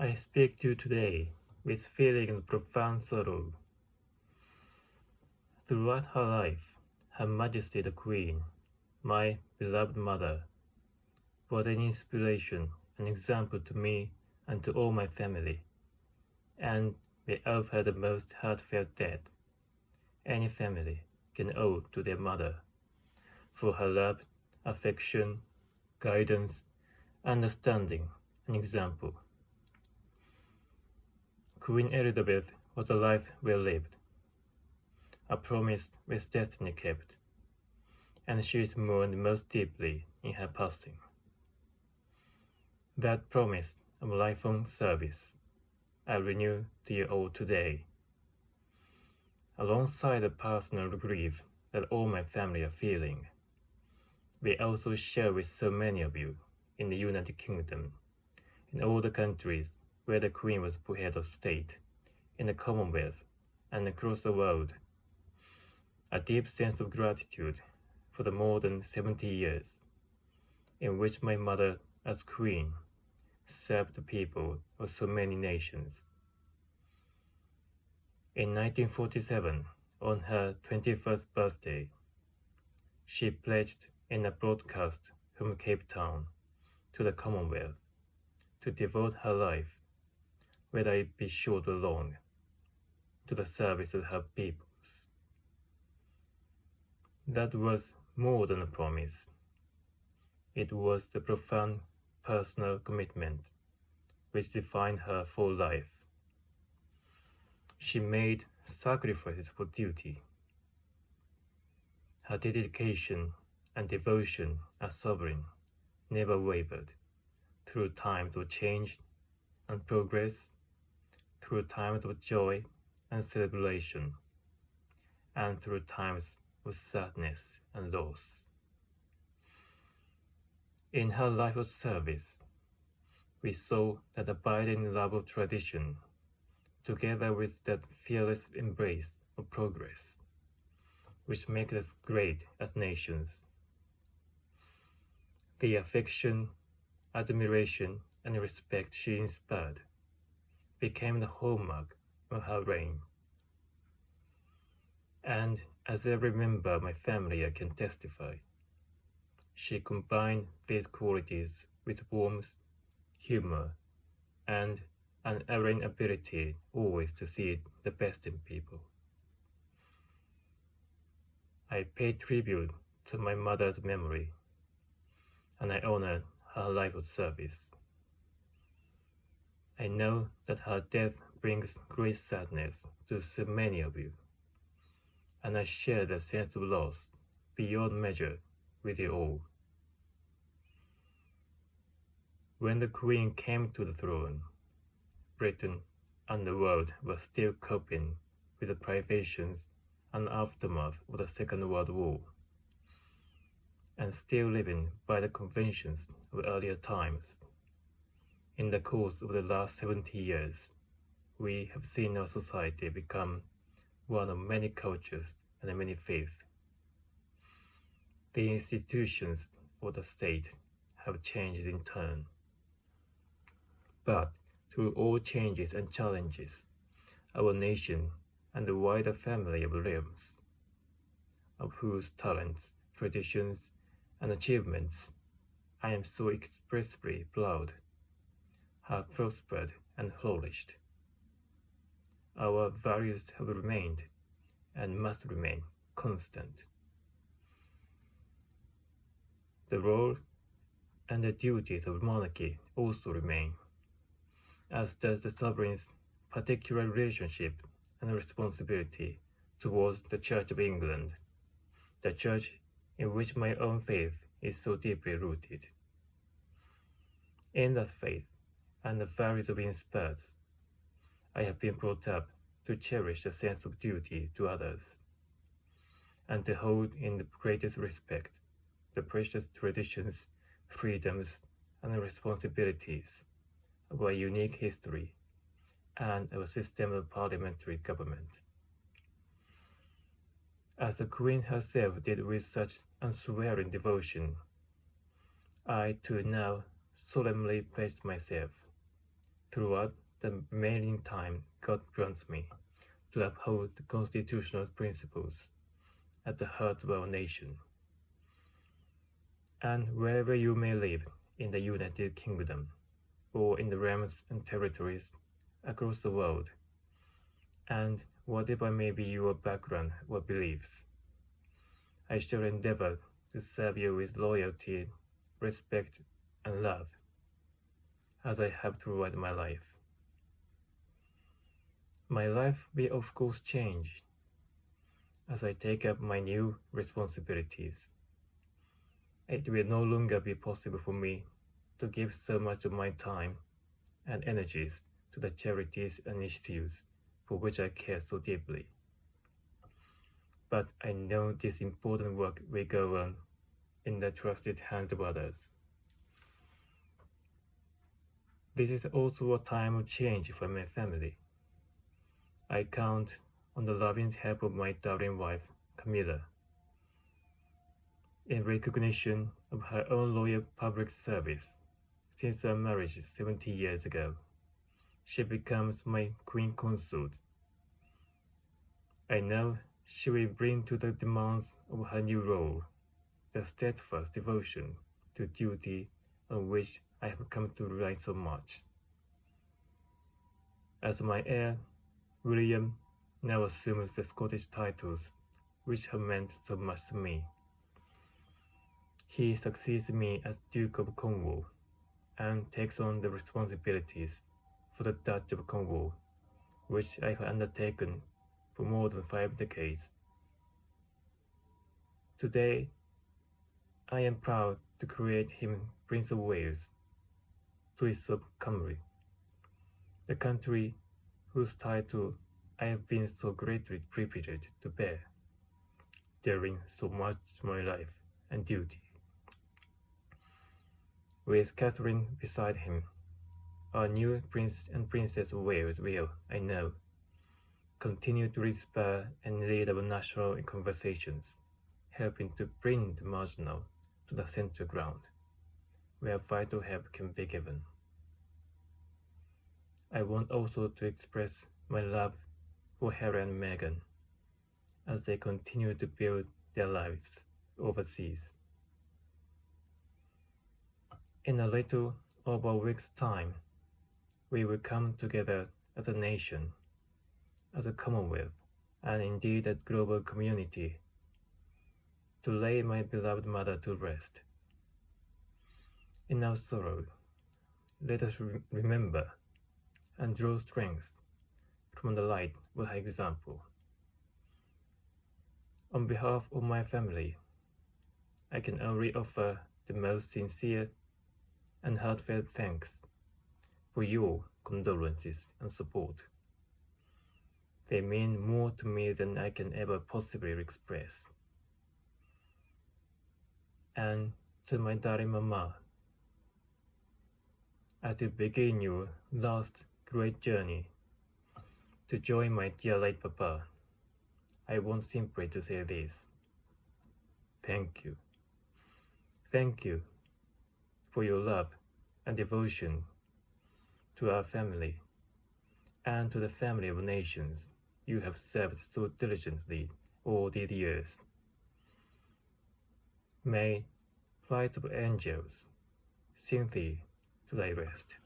I speak to you today with feeling of profound sorrow. Throughout her life, Her Majesty the Queen, my beloved mother, was an inspiration, an example to me and to all my family, and we owe her the most heartfelt debt any family can owe to their mother, for her love, affection, guidance, understanding, and example. Queen Elizabeth was a life well lived, a promise with destiny kept, and she is mourned most deeply in her passing. That promise of lifelong service I renew to you all today, alongside the personal grief that all my family are feeling. We also share with so many of you in the United Kingdom, in all the countries where the Queen was head of state, in the Commonwealth, and across the world, a deep sense of gratitude for the more than 70 years in which my mother, as Queen, served the people of so many nations. In 1947, on her 21st birthday, she pledged in a broadcast from Cape Town to the Commonwealth to devote her life, whether it be short or long, to the service of her peoples. That was more than a promise. It was the profound personal commitment which defined her for life. She made sacrifices for duty. Her dedication and devotion as sovereign never wavered, through times of change and progress, through times of joy and celebration, and through times of sadness and loss. In her life of service, we saw that abiding love of tradition, together with that fearless embrace of progress, which makes us great as nations. The affection, admiration, and respect she inspired became the hallmark of her reign. And as every member of my family can testify, she combined these qualities with warmth, humor, and an unerring ability always to see the best in people. I pay tribute to my mother's memory, and I honor her life of service. I know that her death brings great sadness to so many of you, and I share the sense of loss beyond measure with you all. When the Queen came to the throne, Britain and the world were still coping with the privations and aftermath of the Second World War, and still living by the conventions of earlier times. In the course of the last 70 years, we have seen our society become one of many cultures and many faiths. The institutions of the state have changed in turn. But through all changes and challenges, our nation and the wider family of realms, of whose talents, traditions, and achievements I am so expressly proud, have prospered and flourished. Our values have remained and must remain constant. The role and the duties of monarchy also remain, as does the sovereign's particular relationship and responsibility towards the Church of England, the church in which my own faith is so deeply rooted. In that faith and the values of inspired, I have been brought up to cherish the sense of duty to others, and to hold in the greatest respect the precious traditions, freedoms, and responsibilities of our unique history and our system of parliamentary government. As the Queen herself did with such unswerving devotion, I too now solemnly pledge myself, throughout the remaining time God grants me to uphold the constitutional principles at the heart of our nation. And wherever you may live in the United Kingdom, or in the realms and territories across the world, and whatever may be your background or beliefs, I shall endeavor to serve you with loyalty, respect, and love, as I have throughout my life. My life will of course change as I take up my new responsibilities. It will no longer be possible for me to give so much of my time and energies to the charities and initiatives for which I care so deeply. But I know this important work will go on in the trusted hands of others. This is also a time of change for my family. I count on the loving help of my darling wife, Camilla. In recognition of her own loyal public service since our marriage 70 years ago, she becomes my queen consort. I know she will bring to the demands of her new role the steadfast devotion to duty on which I have come to rely so much. As my heir, William now assumes the Scottish titles which have meant so much to me. He succeeds me as Duke of Cornwall and takes on the responsibilities for the Duchy of Cornwall, which I have undertaken for more than 5 decades. Today, I am proud to create him Prince of Wales, Prince of Cymru, the country whose title I have been so greatly privileged to bear during so much of my life and duty. With Catherine beside him, our new Prince and Princess of Wales will, I know, continue to inspire and lead our national conversations, helping to bring the marginal to the center ground, where vital help can be given. I want also to express my love for Harry and Meghan as they continue to build their lives overseas. In a little over a week's time, we will come together as a nation, as a Commonwealth, and indeed a global community, to lay my beloved mother to rest. In our sorrow, let us remember and draw strength from the light of her example. On behalf of my family, I can only offer the most sincere and heartfelt thanks for your condolences and support. They mean more to me than I can ever possibly express. And to my darling Mama, as you begin your last great journey to join my dear late Papa, I want simply to say this. Thank you. Thank you for your love and devotion to our family and to the family of nations you have served so diligently all these years. May flights of angels sing thee to thy rest.